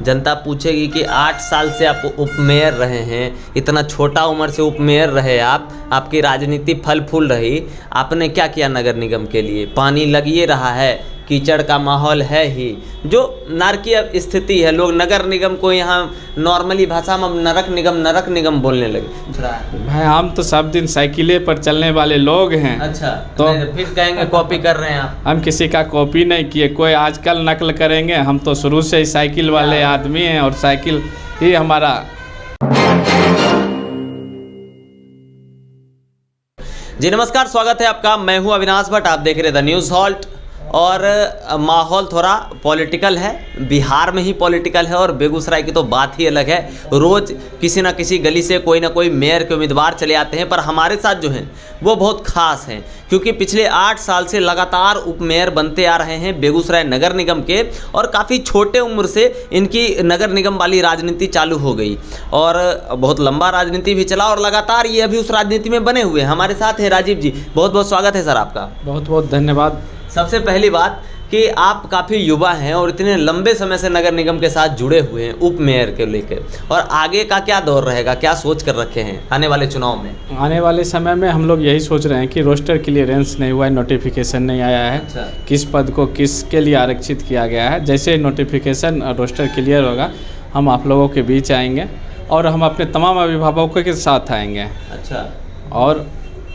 जनता पूछेगी कि 8 साल से आप उपमेयर रहे हैं, इतना छोटा उम्र से उपमेयर रहे आप, आपकी राजनीति फल फूल रही, आपने क्या किया नगर निगम के लिए? पानी लग ये रहा है, कीचड़ का माहौल है ही, जो नारकीय स्थिति है। लोग नगर निगम को यहाँ नॉर्मली भाषा में नरक निगम बोलने लगे। भाई हम तो सब दिन साइकिले पर चलने वाले लोग हैं। अच्छा, तो फिर कहेंगे कॉपी कर रहे हैं आप? हम किसी का कॉपी नहीं किए, कोई आजकल नकल करेंगे। हम तो शुरू से ही साइकिल वाले आदमी हैं और साइकिल ही हमारा। जी नमस्कार, स्वागत है आपका। मैं हूं अविनाश भट्ट, आप देख रहे द न्यूज़ हॉल्ट। और माहौल थोड़ा पॉलिटिकल है, बिहार में ही पॉलिटिकल है और बेगूसराय की तो बात ही अलग है। रोज़ किसी ना किसी गली से कोई ना कोई मेयर के उम्मीदवार चले आते हैं, पर हमारे साथ जो हैं वो बहुत ख़ास हैं, क्योंकि पिछले 8 साल से लगातार उपमेयर बनते आ रहे हैं बेगूसराय नगर निगम के, और काफ़ी छोटे उम्र से इनकी नगर निगम वाली राजनीति चालू हो गई और बहुत लंबा राजनीति भी चला और लगातार ये अभी उस राजनीति में बने हुए हैं। हमारे साथ है राजीव जी, बहुत बहुत स्वागत है सर आपका। बहुत बहुत धन्यवाद। सबसे पहली बात कि आप काफ़ी युवा हैं और इतने लंबे समय से नगर निगम के साथ जुड़े हुए हैं उप मेयर के लेकर, और आगे का क्या दौर रहेगा, क्या सोच कर रखे हैं आने वाले चुनाव में? आने वाले समय में हम लोग यही सोच रहे हैं कि रोस्टर क्लियरेंस नहीं हुआ है, नोटिफिकेशन नहीं आया है। अच्छा। किस पद को किसके लिए आरक्षित किया गया है। जैसे नोटिफिकेशन रोस्टर क्लियर होगा, हम आप लोगों के बीच आएंगे और हम अपने तमाम अभिभावकों के साथ आएंगे। अच्छा। और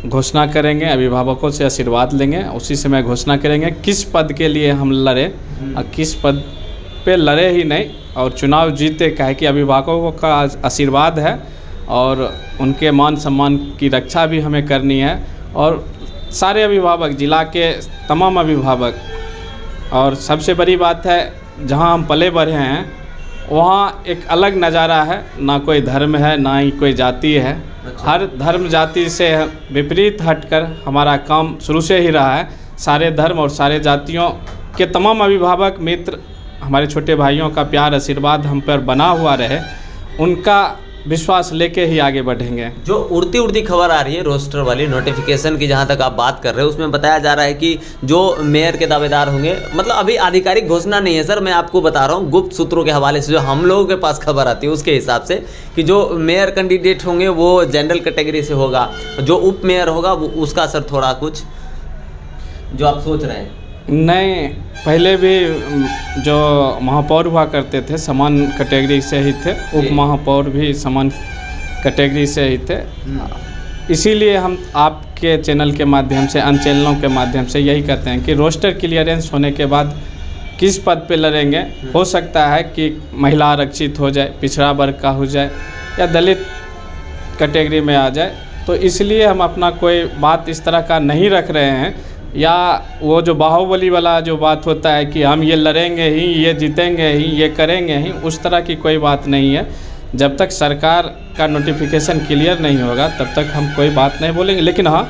घोषणा करेंगे, अभिभावकों से आशीर्वाद लेंगे, उसी समय घोषणा करेंगे किस पद के लिए हम लड़े और किस पद पे लड़े ही नहीं और चुनाव जीते। कहे कि अभिभावकों का आशीर्वाद है और उनके मान सम्मान की रक्षा भी हमें करनी है। और सारे अभिभावक, जिला के तमाम अभिभावक, और सबसे बड़ी बात है जहां हम पले बढ़े हैं वहाँ एक अलग नज़ारा है, ना कोई धर्म है ना ही कोई जाति है। अच्छा। हर धर्म जाति से विपरीत हटकर हमारा काम शुरू से ही रहा है। सारे धर्म और सारे जातियों के तमाम अभिभावक मित्र, हमारे छोटे भाइयों का प्यार आशीर्वाद हम पर बना हुआ रहे, उनका विश्वास लेके ही आगे बढ़ेंगे। जो उड़ती खबर आ रही है रोस्टर वाली नोटिफिकेशन की, जहां तक आप बात कर रहे हो, उसमें बताया जा रहा है कि जो मेयर के दावेदार होंगे, मतलब अभी आधिकारिक घोषणा नहीं है सर, मैं आपको बता रहा हूँ गुप्त सूत्रों के हवाले से जो हम लोगों के पास खबर आती है उसके हिसाब से, कि जो मेयर कैंडिडेट होंगे वो जनरल कैटेगरी से होगा, जो उप मेयर होगा वो उसका सर थोड़ा कुछ जो आप सोच रहे हैं? नहीं, पहले भी जो महापौर हुआ करते थे समान कैटेगरी से ही थे, उप महापौर भी समान कैटेगरी से ही थे। इसीलिए हम आपके चैनल के माध्यम से, अन्य चैनलों के माध्यम से यही कहते हैं कि रोस्टर क्लियरेंस होने के बाद किस पद पे लड़ेंगे। हो सकता है कि महिला आरक्षित हो जाए, पिछड़ा वर्ग का हो जाए या दलित कैटेगरी में आ जाए, तो इसलिए हम अपना कोई बात इस तरह का नहीं रख रहे हैं। या वो जो बाहुबली वाला जो बात होता है कि हम ये लड़ेंगे ही, ये जीतेंगे ही, ये करेंगे ही, उस तरह की कोई बात नहीं है। जब तक सरकार का नोटिफिकेशन क्लियर नहीं होगा तब तक हम कोई बात नहीं बोलेंगे। लेकिन हाँ,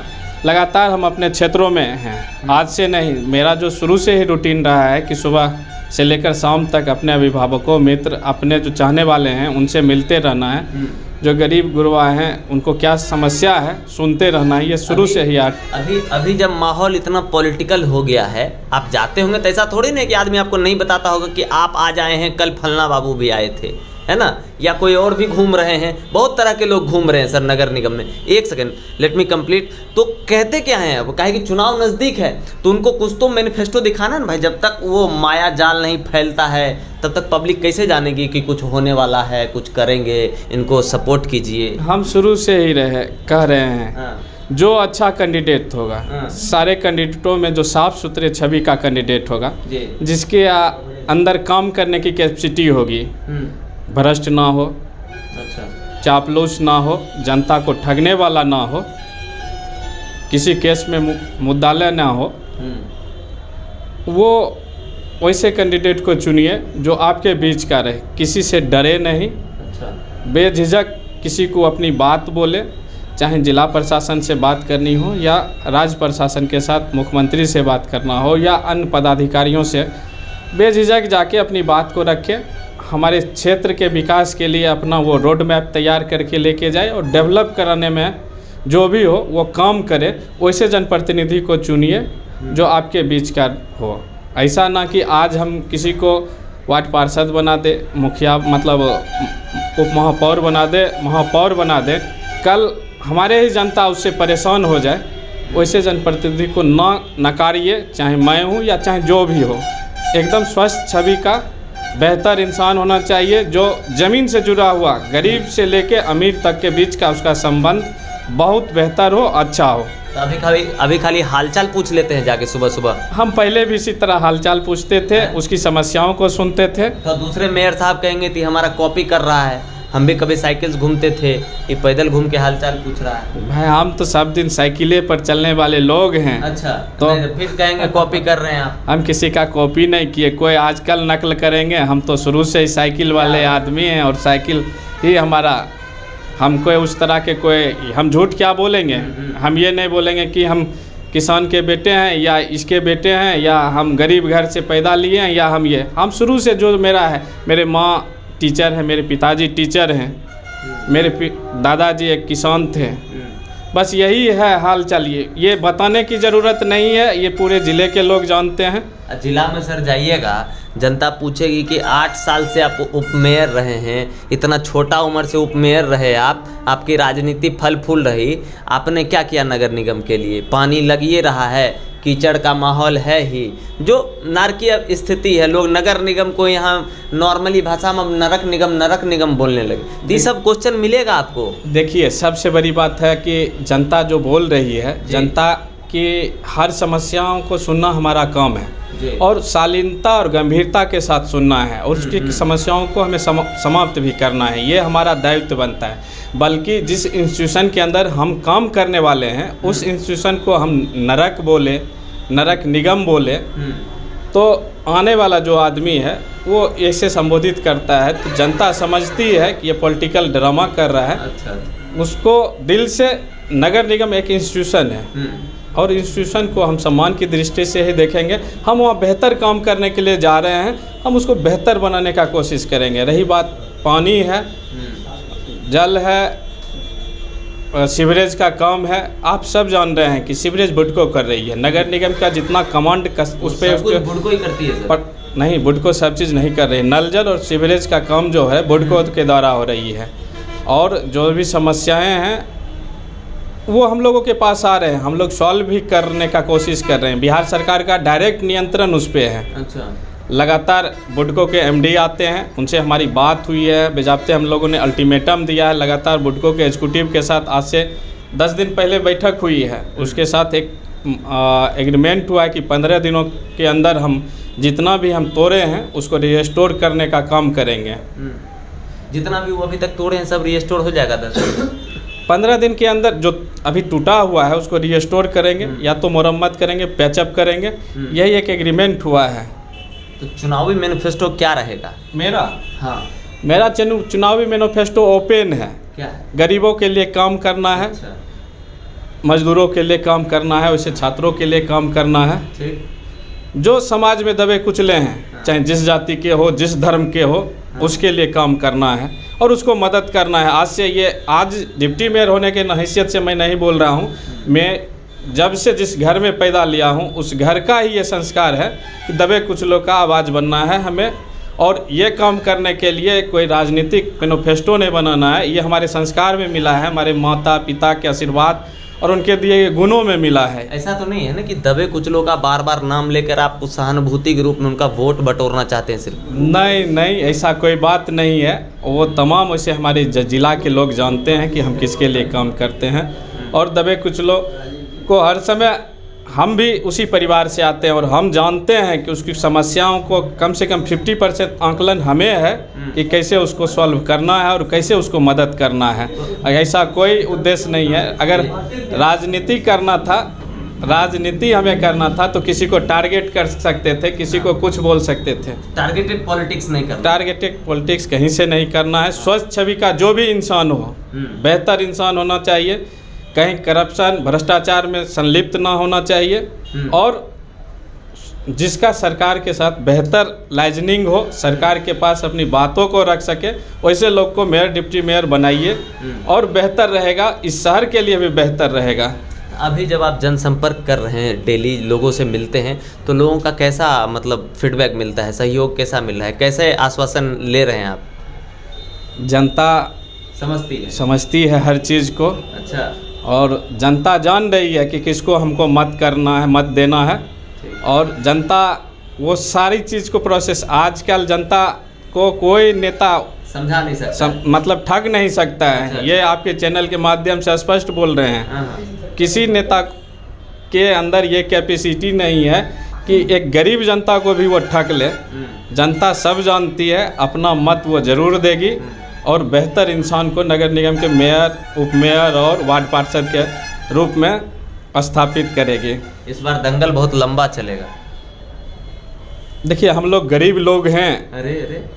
लगातार हम अपने क्षेत्रों में हैं, आज से नहीं। मेरा जो शुरू से ही रूटीन रहा है कि सुबह से लेकर शाम तक अपने अभिभावकों, मित्र, अपने जो चाहने वाले हैं उनसे मिलते रहना है। जो गरीब गुरबा हैं उनको क्या समस्या है सुनते रहना है, ये शुरू से ही। अभी जब माहौल इतना पॉलिटिकल हो गया है, आप जाते होंगे तो ऐसा थोड़ी नहीं कि आदमी आपको नहीं बताता होगा कि आप आज आए हैं, कल फलना बाबू भी आए थे, है ना, या कोई और भी घूम रहे हैं। बहुत तरह के लोग घूम रहे हैं सर नगर निगम में। एक सेकंड, लेट मी कंप्लीट। तो कहते क्या हैं अब, कहे कि चुनाव नज़दीक है तो उनको कुछ तो मैनिफेस्टो दिखाना ना भाई। जब तक वो माया जाल नहीं फैलता है तब तक पब्लिक कैसे जानेगी कि कुछ होने वाला है, कुछ करेंगे, इनको सपोर्ट कीजिए। हम शुरू से ही कह रहे हैं जो अच्छा कैंडिडेट होगा, सारे कैंडिडेटों में जो साफ सुथरे छवि का कैंडिडेट होगा, जिसके अंदर काम करने की कैपेसिटी होगी, भ्रष्ट ना हो, अच्छा, चापलूस ना हो, जनता को ठगने वाला ना हो, किसी केस में मुद्दालय ना हो, वो वैसे कैंडिडेट को चुनिए जो आपके बीच का रहे, किसी से डरे नहीं। अच्छा। बेझिझक किसी को अपनी बात बोले, चाहे जिला प्रशासन से बात करनी हो या राज्य प्रशासन के साथ मुख्यमंत्री से बात करना हो या अन्य पदाधिकारियों से, बेझिझक जाके अपनी बात को रखें। हमारे क्षेत्र के विकास के लिए अपना वो रोड मैप तैयार करके लेके जाए और डेवलप कराने में जो भी हो वो काम करे। वैसे जनप्रतिनिधि को चुनिए जो आपके बीच का हो। ऐसा ना कि आज हम किसी को वार्ड पार्षद बना दे, मुखिया मतलब उप महापौर बना दे, महापौर बना दे, कल हमारे ही जनता उससे परेशान हो जाए, वैसे जनप्रतिनिधि को ना नकारिए, चाहे मैं हूँ या चाहे जो भी हो। एकदम स्वस्थ छवि का बेहतर इंसान होना चाहिए, जो ज़मीन से जुड़ा हुआ, गरीब से लेके अमीर तक के बीच का उसका संबंध बहुत बेहतर हो, अच्छा हो। तो अभी खाली हालचाल पूछ लेते हैं जाके सुबह सुबह। हम पहले भी इसी तरह हालचाल पूछते थे, उसकी समस्याओं को सुनते थे। तो दूसरे मेयर साहब कहेंगे कि हमारा कॉपी कर रहा है, हम भी कभी साइकिल घूमते थे, ये पैदल घूम के हालचाल पूछ रहा है। भाई हम तो सब दिन साइकिले पर चलने वाले लोग हैं। अच्छा, तो फिर कहेंगे कॉपी कर रहे हैं आप। हम किसी का कॉपी नहीं किए, कोई आजकल नकल करेंगे, हम तो शुरू से ही साइकिल वाले आदमी हैं और साइकिल ही हमारा, हम कोई उस तरह के कोई, हम झूठ क्या बोलेंगे। हम ये नहीं बोलेंगे कि हम किसान के बेटे हैं या इसके बेटे हैं या हम गरीब घर से पैदा लिए हैं या हम शुरू से जो मेरा है, मेरे माँ टीचर हैं, मेरे पिताजी टीचर हैं, मेरे दादाजी एक किसान थे, बस यही है हाल चाल। ये बताने की ज़रूरत नहीं है, ये पूरे ज़िले के लोग जानते हैं। जिला में सर जाइएगा, जनता पूछेगी कि 8 साल से आप उपमेयर रहे हैं, इतना छोटा उम्र से उपमेयर रहे आप, आपकी राजनीति फल फूल रही, आपने क्या किया नगर निगम के लिए? पानी लगिए रहा है, कीचड़ का माहौल है ही, जो नारकीय स्थिति है। लोग नगर निगम को यहाँ नॉर्मली भाषा में नरक निगम बोलने लगे। तो ये सब क्वेश्चन मिलेगा आपको। देखिए, सबसे बड़ी बात है कि जनता जो बोल रही है, जनता की हर समस्याओं को सुनना हमारा काम है और शालीनता और गंभीरता के साथ सुनना है और उसकी समस्याओं को हमें समाप्त भी करना है। ये हमारा दायित्व बनता है। बल्कि जिस इंस्टीट्यूशन के अंदर हम काम करने वाले हैं, उस इंस्टीट्यूशन को हम नरक बोले, नरक निगम बोले, तो आने वाला जो आदमी है वो ऐसे संबोधित करता है तो जनता समझती है कि ये पॉलिटिकल ड्रामा कर रहा है। अच्छा। उसको दिल से, नगर निगम एक इंस्टीट्यूशन है और इंस्टीट्यूशन को हम सम्मान की दृष्टि से ही देखेंगे। हम वहाँ बेहतर काम करने के लिए जा रहे हैं, हम उसको बेहतर बनाने का कोशिश करेंगे। रही बात पानी है, जल है, सीवरेज का काम है, आप सब जान रहे हैं कि सीवरेज बुडको कर रही है। नगर निगम का जितना कमांड उस पर बुडको ही करती है सर। नहीं, बुडको सब चीज़ नहीं कर रही है। नल जल और सीवरेज का काम जो है बुडको के द्वारा हो रही है और जो भी समस्याएं हैं वो हम लोगों के पास आ रहे हैं, हम लोग सॉल्व भी करने का कोशिश कर रहे हैं। बिहार सरकार का डायरेक्ट नियंत्रण उस पर है। अच्छा। लगातार बुडको के एमडी आते हैं, उनसे हमारी बात हुई है, बेजाब्ते हम लोगों ने अल्टीमेटम दिया है। लगातार बुडको के एग्जीक्यूटिव के साथ आज से 10 दिन पहले बैठक हुई है, उसके साथ एक एग्रीमेंट हुआ है कि 15 दिनों के अंदर हम जितना भी हम तोड़े हैं उसको रिस्टोर करने का काम करेंगे। जितना भी वो अभी तक तोड़े हैं सब रिस्टोर हो जाएगा 15 दिन के अंदर। जो अभी टूटा हुआ है उसको रिस्टोर करेंगे, या तो मरम्मत करेंगे, पैचअप करेंगे, यही एक एग्रीमेंट हुआ है। तो चुनावी मैनिफेस्टो क्या रहेगा मेरा? हाँ, मेरा चुनावी मैनिफेस्टो ओपन है। क्या है? गरीबों के लिए काम करना है। अच्छा। मजदूरों के लिए काम करना है, वैसे छात्रों के लिए काम करना है। ठीक। जो समाज में दबे कुचले हैं, चाहे जिस जाति के हो, जिस धर्म के हो, उसके लिए काम करना है और उसको मदद करना है। आज डिप्टी मेयर होने के हैसियत से मैं नहीं बोल रहा हूँ, मैं जब से जिस घर में पैदा लिया हूँ उस घर का ही ये संस्कार है कि दबे कुचलों का आवाज़ बनना है हमें। और ये काम करने के लिए कोई राजनीतिक मैनिफेस्टो नहीं बनाना है, ये हमारे संस्कार में मिला है, हमारे माता पिता के आशीर्वाद और उनके दिए गुणों में मिला है। ऐसा तो नहीं है ना कि दबे कुचलों का बार बार नाम लेकर आप उस सहानुभूति के रूप में उनका वोट बटोरना चाहते हैं सिर्फ? नहीं, ऐसा कोई बात नहीं है। वो तमाम वैसे हमारे जिला के लोग जानते हैं कि हम किसके लिए काम करते हैं और दबे कुचलों को हर समय, हम भी उसी परिवार से आते हैं और हम जानते हैं कि उसकी समस्याओं को कम से कम 50% आंकलन हमें है कि कैसे उसको सॉल्व करना है और कैसे उसको मदद करना है। ऐसा कोई उद्देश्य नहीं है। अगर राजनीति करना था, राजनीति हमें करना था तो किसी को टारगेट कर सकते थे, किसी को कुछ बोल सकते थे। टारगेटेड पॉलिटिक्स नहीं करना। टारगेटेड पॉलिटिक्स कहीं से नहीं करना है। स्वस्थ छवि का जो भी इंसान हो, बेहतर इंसान होना चाहिए, कहीं करप्शन भ्रष्टाचार में संलिप्त ना होना चाहिए और जिसका सरकार के साथ बेहतर लाइजनिंग हो, सरकार के पास अपनी बातों को रख सके, वैसे लोग को मेयर डिप्टी मेयर बनाइए और बेहतर रहेगा, इस शहर के लिए भी बेहतर रहेगा। अभी जब आप जनसंपर्क कर रहे हैं, डेली लोगों से मिलते हैं, तो लोगों का कैसा मतलब फीडबैक मिलता है, सहयोग कैसा मिल रहा है, कैसे आश्वासन ले रहे हैं आप? जनता समझती है हर चीज़ को। अच्छा। और जनता जान रही है कि किसको हमको मत करना है, मत देना है। और जनता वो सारी चीज़ को प्रोसेस, आजकल जनता को कोई नेता समझा नहीं सकता, मतलब ठग नहीं सकता है। अच्छा। ये आपके चैनल के माध्यम से स्पष्ट बोल रहे हैं। हाँ। किसी नेता के अंदर ये कैपेसिटी नहीं है कि एक गरीब जनता को भी वो ठग ले। जनता सब जानती है, अपना मत वो ज़रूर देगी और बेहतर इंसान को नगर निगम के मेयर, उपमेयर और वार्ड पार्षद के रूप में स्थापित करेगी। इस बार दंगल बहुत लंबा चलेगा। देखिए, हम लोग गरीब लोग हैं। अरे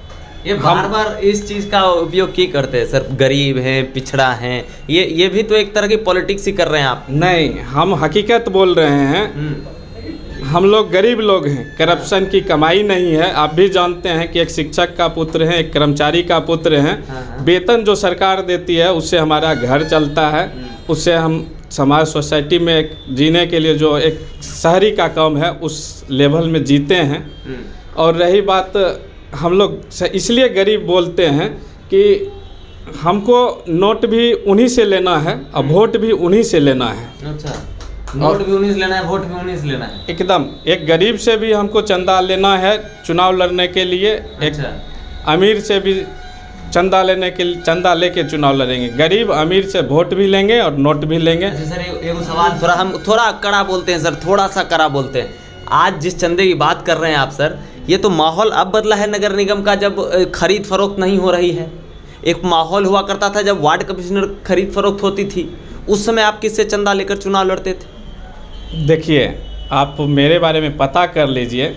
ये बार बार इस चीज़ का उपयोग क्यों करते हैं सर? गरीब हैं, पिछड़ा हैं, ये भी तो एक तरह की पॉलिटिक्स ही कर रहे हैं आप। नहीं, हम हकीकत बोल रहे हैं। हम लोग गरीब लोग हैं, करप्शन की कमाई नहीं है। आप भी जानते हैं कि एक शिक्षक का पुत्र है, एक कर्मचारी का पुत्र है। वेतन जो सरकार देती है उससे हमारा घर चलता है, उससे हम समाज सोसाइटी में एक जीने के लिए जो एक शहरी का काम है उस लेवल में जीते हैं। और रही बात, हम लोग इसलिए गरीब बोलते हैं कि हमको नोट भी उन्हीं से लेना है और वोट भी उन्हीं से लेना है। अच्छा, नोट भी उन्हीं से लेना है, वोट भी उन्हीं से लेना है। एकदम, एक गरीब से भी हमको चंदा लेना है चुनाव लड़ने के लिए। एक अमीर से भी चंदा लेके चुनाव लड़ेंगे। गरीब अमीर से वोट भी लेंगे और नोट भी लेंगे। अच्छा सर, एक सवाल, हम थोड़ा कड़ा बोलते हैं सर, थोड़ा सा कड़ा बोलते हैं। आज जिस चंदे की बात कर रहे हैं आप सर, ये तो माहौल अब बदला है नगर निगम का, जब खरीद फरोख्त नहीं हो रही है। एक माहौल हुआ करता था जब वार्ड कमिश्नर खरीद फरोख्त होती थी, उस समय आप किससे चंदा लेकर चुनाव लड़ते थे? देखिए, आप मेरे बारे में पता कर लीजिए,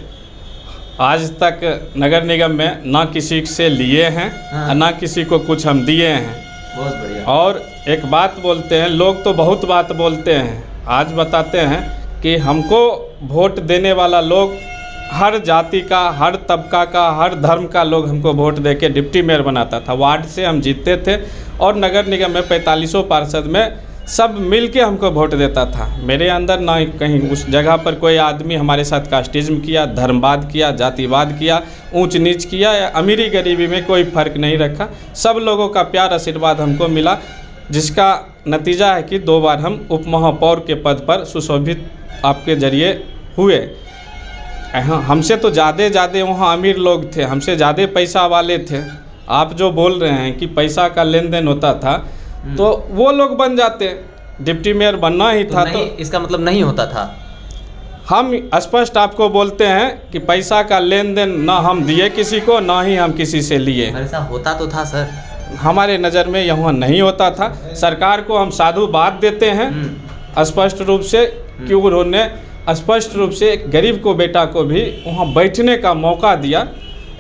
आज तक नगर निगम में ना किसी से लिए हैं। हाँ। ना किसी को कुछ हम दिए हैं। बहुत बढ़िया। और एक बात बोलते हैं, लोग तो बहुत बात बोलते हैं, आज बताते हैं कि हमको वोट देने वाला लोग हर जाति का, हर तबका का, हर धर्म का लोग हमको वोट देके डिप्टी मेयर बनाता था। वार्ड से हम जीतते थे और नगर निगम में 4500 पार्षद में सब मिल के हमको वोट देता था। मेरे अंदर ना कहीं उस जगह पर कोई आदमी हमारे साथ कास्टिज्म किया, धर्मवाद किया, जातिवाद किया, ऊंच नीच किया या अमीरी गरीबी में कोई फ़र्क नहीं रखा। सब लोगों का प्यार आशीर्वाद हमको मिला, जिसका नतीजा है कि 2 बार हम उप महापौर के पद पर सुशोभित आपके जरिए हुए। हमसे तो ज़्यादा वहाँ अमीर लोग थे, हमसे ज़्यादा पैसा वाले थे। आप जो बोल रहे हैं कि पैसा का लेन देन होता था, तो वो लोग बन जाते, डिप्टी मेयर बनना ही था। तो इसका मतलब नहीं होता था। हम स्पष्ट आपको बोलते हैं कि पैसा का लेन देन ना हम दिए किसी को, ना ही हम किसी से लिए। ऐसा होता तो था सर? हमारे नज़र में यहाँ नहीं होता था। सरकार को हम साधुवाद देते हैं स्पष्ट रूप से कि उन्होंने स्पष्ट रूप से एक गरीब को बेटा को भी वहाँ बैठने का मौका दिया।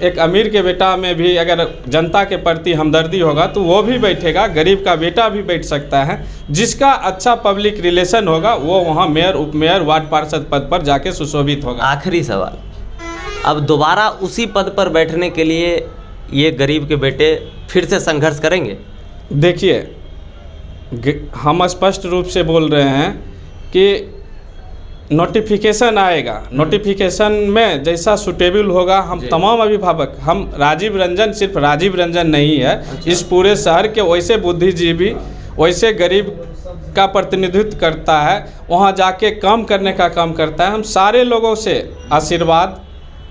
एक अमीर के बेटा में भी अगर जनता के प्रति हमदर्दी होगा तो वो भी बैठेगा, गरीब का बेटा भी बैठ सकता है। जिसका अच्छा पब्लिक रिलेशन होगा वो वहाँ मेयर, उपमेयर, वार्ड पार्षद पद पर जाके सुशोभित होगा। आखिरी सवाल, अब दोबारा उसी पद पर बैठने के लिए ये गरीब के बेटे फिर से संघर्ष करेंगे? देखिए, हम स्पष्ट रूप से बोल रहे हैं कि नोटिफिकेशन आएगा, नोटिफिकेशन में जैसा सुटेबल होगा, हम तमाम अभिभावक, हम राजीव रंजन सिर्फ राजीव रंजन नहीं है। अच्छा। इस पूरे शहर के वैसे बुद्धिजीवी, वैसे गरीब का प्रतिनिधित्व करता है, वहाँ जाके काम करने का काम करता है। हम सारे लोगों से आशीर्वाद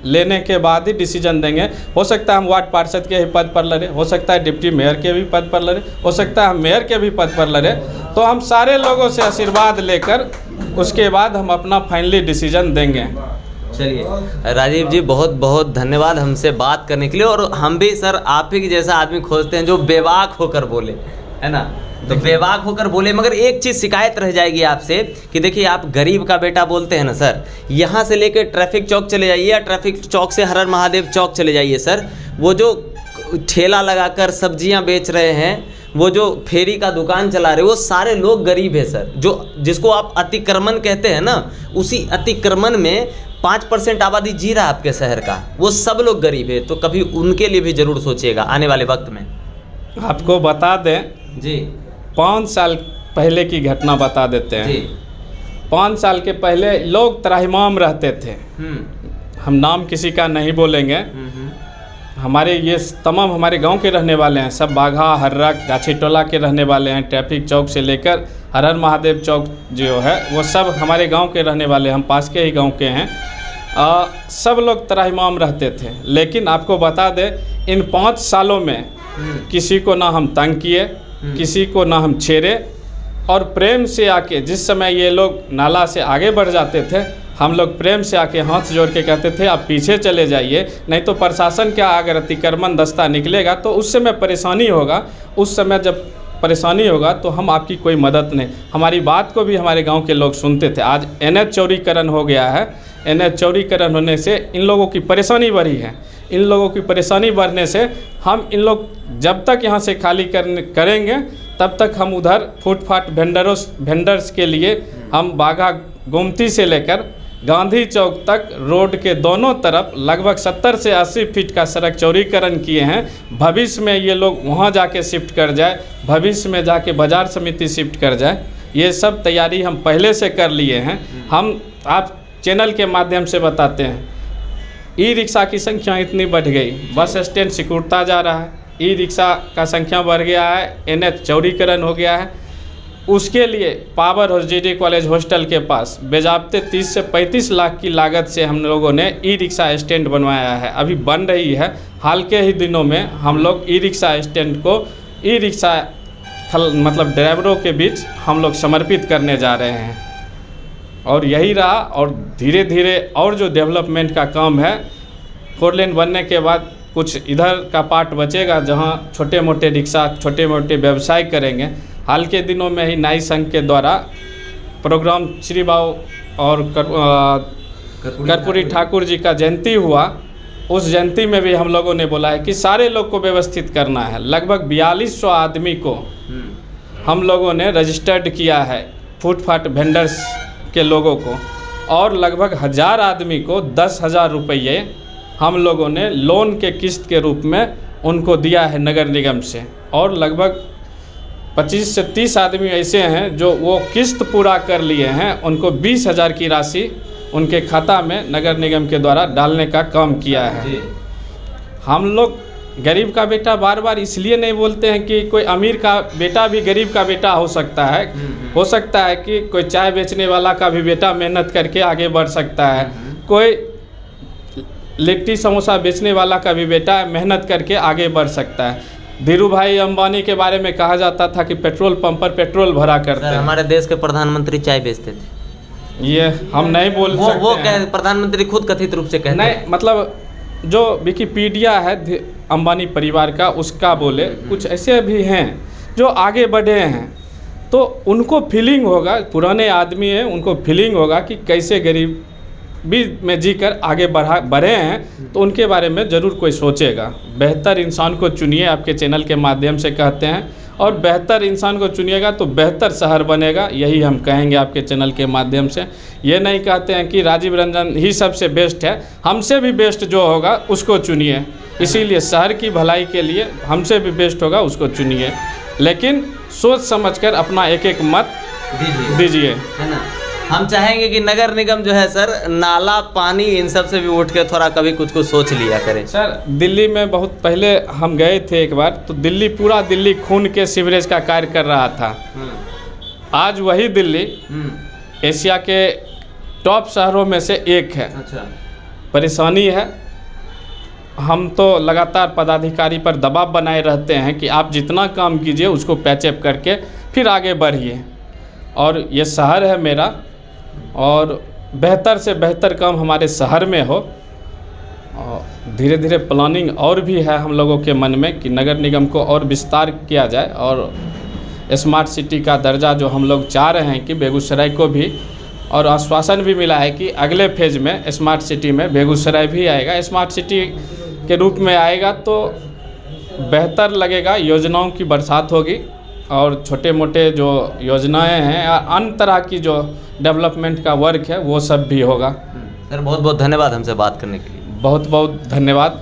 लेने के बाद ही डिसीजन देंगे। हो सकता है हम वार्ड पार्षद के ही पद पर लड़े, हो सकता है डिप्टी मेयर के भी पद पर लड़े, हो सकता है हम मेयर के भी पद पर लड़े। तो हम सारे लोगों से आशीर्वाद लेकर उसके बाद हम अपना फाइनली डिसीजन देंगे। चलिए राजीव जी, बहुत बहुत धन्यवाद हमसे बात करने के लिए। और हम भी सर आप ही जैसा आदमी खोजते हैं जो बेबाक होकर बोले, है ना? तो बेबाक होकर बोले, मगर एक चीज़ शिकायत रह जाएगी आपसे कि देखिए, आप गरीब का बेटा बोलते हैं ना सर, यहाँ से लेकर ट्रैफिक चौक चले जाइए या ट्रैफिक चौक से हर हर महादेव चौक चले जाइए सर, वो जो ठेला लगाकर सब्जियाँ बेच रहे हैं, वो जो फेरी का दुकान चला रहे, वो सारे लोग गरीब है सर। जो जिसको आप अतिक्रमण कहते हैं ना, उसी अतिक्रमण में 5% आबादी जी रहा है आपके शहर का, वो सब लोग गरीब है। तो कभी उनके लिए भी ज़रूर सोचिएगा आने वाले वक्त में। आपको बता दें जी, 5 साल पहले की घटना बता देते हैं। 5 साल के पहले लोग त्राहिमाम रहते थे। हम नाम किसी का नहीं बोलेंगे। हमारे ये तमाम हमारे गांव के रहने वाले हैं, सब बाघा, हर्रक, गाछी टोला के रहने वाले हैं। ट्रैफिक चौक से लेकर हर हर महादेव चौक जो है वो सब हमारे गांव के रहने वाले, हम पास के ही गांव के हैं। सब लोग त्राहिमाम रहते थे। लेकिन आपको बता दें, इन 5 सालों में किसी को ना हम तंग किए, किसी को ना हम छेड़े, और प्रेम से आके जिस समय ये लोग नाला से आगे बढ़ जाते थे, हम लोग प्रेम से आके हाथ जोड़ के कहते थे आप पीछे चले जाइए, नहीं तो प्रशासन क्या अगर अतिक्रमण दस्ता निकलेगा तो उस समय परेशानी होगा। उस समय जब परेशानी होगा तो हम आपकी कोई मदद नहीं। हमारी बात को भी हमारे गांव के लोग सुनते थे। आज NH चौड़ीकरण हो गया है। NH चौड़ीकरण होने से इन लोगों की परेशानी बढ़ी है। इन लोगों की परेशानी बढ़ने से हम इन लोग जब तक यहाँ से खाली करेंगे तब तक हम उधर फुटपाथ वेंडर्स के लिए हम बाघा गोमती से लेकर गांधी चौक तक रोड के दोनों तरफ लगभग 70 से 80 फीट का सड़क चौड़ीकरण किए हैं। भविष्य में ये लोग वहाँ जाके शिफ्ट कर जाए, भविष्य में जाके बाजार समिति शिफ्ट कर जाए, ये सब तैयारी हम पहले से कर लिए हैं। हम आप चैनल के माध्यम से बताते हैं, ई रिक्शा की संख्या इतनी बढ़ गई, बस स्टैंड सिकुड़ता जा रहा है, ई रिक्शा का संख्या बढ़ गया है, NH चौड़ीकरण हो गया है। उसके लिए पावर GD कॉलेज हॉस्टल के पास बेजाब्ते 30 से 35 लाख की लागत से हम लोगों ने ई रिक्शा स्टैंड बनवाया है, अभी बन रही है। हाल के ही दिनों में हम लोग ई रिक्शा स्टैंड को ई रिक्शा मतलब ड्राइवरों के बीच हम लोग समर्पित करने जा रहे हैं। और यही रहा, और धीरे धीरे और जो डेवलपमेंट का काम है, 4 लेन बनने के बाद कुछ इधर का पार्ट बचेगा जहां छोटे मोटे रिक्शा, छोटे मोटे व्यवसाय करेंगे। हाल के दिनों में ही नाई संघ के द्वारा प्रोग्राम श्री बाबू और कर्पूरी ठाकुर जी का जयंती हुआ। उस जयंती में भी हम लोगों ने बोला है कि सारे लोग को व्यवस्थित करना है। लगभग 4200 आदमी को हम लोगों ने रजिस्टर्ड किया है, फुटपाथ वेंडर्स के लोगों को, और लगभग 1000 आदमी को 10,000 रुपये हम लोगों ने लोन के किस्त के रूप में उनको दिया है नगर निगम से। और लगभग 25 से 30 आदमी ऐसे हैं जो वो किस्त पूरा कर लिए हैं, उनको 20,000 की राशि उनके खाता में नगर निगम के द्वारा डालने का काम किया है। हम लोग गरीब का बेटा बार बार इसलिए नहीं बोलते हैं कि कोई अमीर का बेटा भी गरीब का बेटा हो सकता है। हो सकता है कि कोई चाय बेचने वाला का भी बेटा मेहनत करके आगे बढ़ सकता है, कोई लिट्टी समोसा बेचने वाला का भी बेटा मेहनत करके आगे बढ़ सकता है। धीरू भाई अंबानी के बारे में कहा जाता था कि पेट्रोल पंप पर पेट्रोल भरा करते हैं। हमारे देश के प्रधानमंत्री चाय बेचते थे, ये हम नहीं बोल सकते। वो प्रधानमंत्री खुद कथित रूप से कहते हैं। नहीं, मतलब जो विकिपीडिया है अंबानी परिवार का, उसका बोले, कुछ ऐसे भी हैं जो आगे बढ़े हैं, तो उनको फीलिंग होगा, पुराने आदमी हैं, उनको फीलिंग होगा कि कैसे गरीब भी में जीकर आगे बढ़े हैं, तो उनके बारे में ज़रूर कोई सोचेगा। बेहतर इंसान को चुनिए, आपके चैनल के माध्यम से कहते हैं, और बेहतर इंसान को चुनिएगा तो बेहतर शहर बनेगा, यही हम कहेंगे आपके चैनल के माध्यम से। ये नहीं कहते हैं कि राजीव रंजन ही सबसे बेस्ट है, हमसे भी बेस्ट जो होगा उसको चुनिए। इसीलिए शहर की भलाई के लिए हमसे भी बेस्ट होगा उसको चुनिए, लेकिन सोच समझकर अपना एक एक मत दीजिए, है ना। हम चाहेंगे कि नगर निगम जो है सर, नाला, पानी, इन सब से भी उठ के थोड़ा कभी कुछ सोच लिया करें। सर, दिल्ली में बहुत पहले हम गए थे एक बार, तो दिल्ली पूरा दिल्ली खून के सीवरेज का कार्य कर रहा था। आज वही दिल्ली एशिया के टॉप शहरों में से एक है। अच्छा। परेशानी है, हम तो लगातार पदाधिकारी पर दबाव बनाए रहते हैं कि आप जितना काम कीजिए उसको पैचअप करके फिर आगे बढ़िए। और ये शहर है मेरा, और बेहतर से बेहतर काम हमारे शहर में हो। और धीरे धीरे प्लानिंग और भी है हम लोगों के मन में कि नगर निगम को और विस्तार किया जाए, और स्मार्ट सिटी का दर्जा जो हम लोग चाह रहे हैं कि बेगूसराय को भी, और आश्वासन भी मिला है कि अगले फेज में स्मार्ट सिटी में बेगूसराय भी आएगा। स्मार्ट सिटी के रूप में आएगा तो बेहतर लगेगा, योजनाओं की बरसात होगी, और छोटे मोटे जो योजनाएं हैं, अन्य तरह की जो डेवलपमेंट का वर्क है वो सब भी होगा। सर बहुत बहुत धन्यवाद हमसे बात करने के लिए। बहुत बहुत धन्यवाद।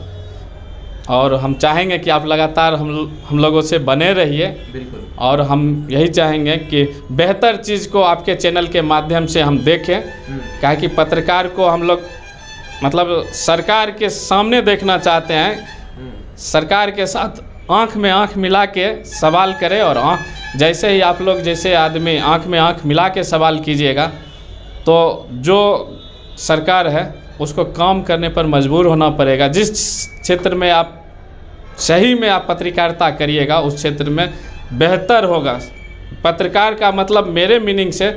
और हम चाहेंगे कि आप लगातार हम लोगों से बने रहिए। बिल्कुल। और हम यही चाहेंगे कि बेहतर चीज़ को आपके चैनल के माध्यम से हम देखें, क्या कि पत्रकार को हम लोग मतलब सरकार के सामने देखना चाहते हैं, सरकार के साथ आंख में आंख मिला के सवाल करें। और जैसे ही आप लोग जैसे आदमी आंख में आंख मिला के सवाल कीजिएगा तो जो सरकार है उसको काम करने पर मजबूर होना पड़ेगा। जिस क्षेत्र में आप सही में आप पत्रकारिता करिएगा उस क्षेत्र में बेहतर होगा। पत्रकार का मतलब मेरे मीनिंग से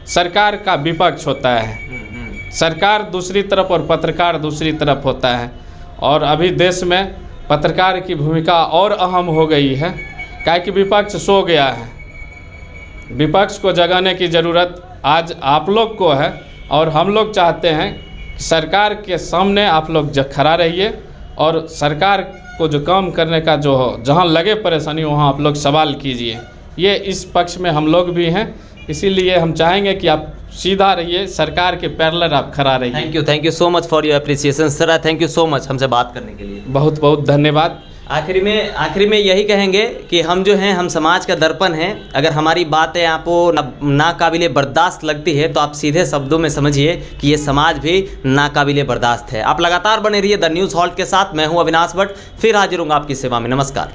सरकार का विपक्ष होता है, सरकार दूसरी तरफ और पत्रकार दूसरी तरफ होता है। और अभी देश में पत्रकार की भूमिका और अहम हो गई है, क्या कि विपक्ष सो गया है। विपक्ष को जगाने की ज़रूरत आज आप लोग को है और हम लोग चाहते हैं कि सरकार के सामने आप लोग खड़ा रहिए और सरकार को जो काम करने का जो जहां लगे परेशानी वहां आप लोग सवाल कीजिए। ये इस पक्ष में हम लोग भी हैं, इसीलिए हम चाहेंगे कि आप सीधा रहिए, सरकार के पैरेलल आप खड़ा रहिए। Thank you so much for your appreciation sir. Thank you so much हमसे बात करने के लिए। बहुत बहुत धन्यवाद। आखिरी में यही कहेंगे कि हम जो हैं हम समाज का दर्पण हैं। अगर हमारी बातें आपको नाकाबिले बर्दाश्त लगती है तो आप सीधे शब्दों में समझिए कि ये समाज भी नाकाबिले बर्दाश्त है। आप लगातार बने रहिए द न्यूज़ हॉल्ट के साथ। मैं हूं अविनाश भट्ट, फिर हाजिर हूँ आपकी सेवा में। नमस्कार।